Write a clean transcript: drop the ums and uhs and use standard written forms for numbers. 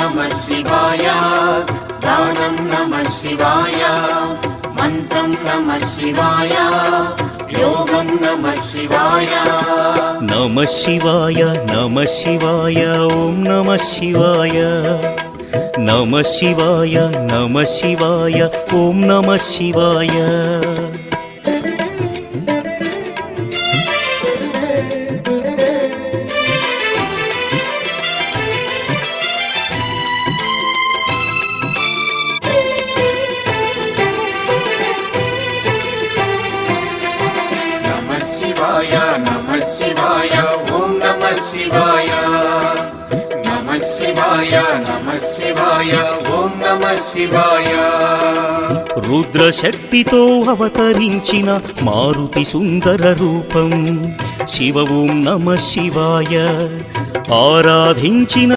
नमः शिवाय दानं नमः शिवाय मंत्रं नमः शिवाय योगं नमः शिवाय नमः शिवाय ओम नमः शिवाय नमः शिवाय ओम नमः शिवाय नमः शिवाय ओम नमः शिवाय नमः शिवाय ओम नमः शिवाय रुद्रशक्तितो अवतरिंचिन मारुति सुंदर रूपं शिव ओम नमः शिवाय आराधिंचिन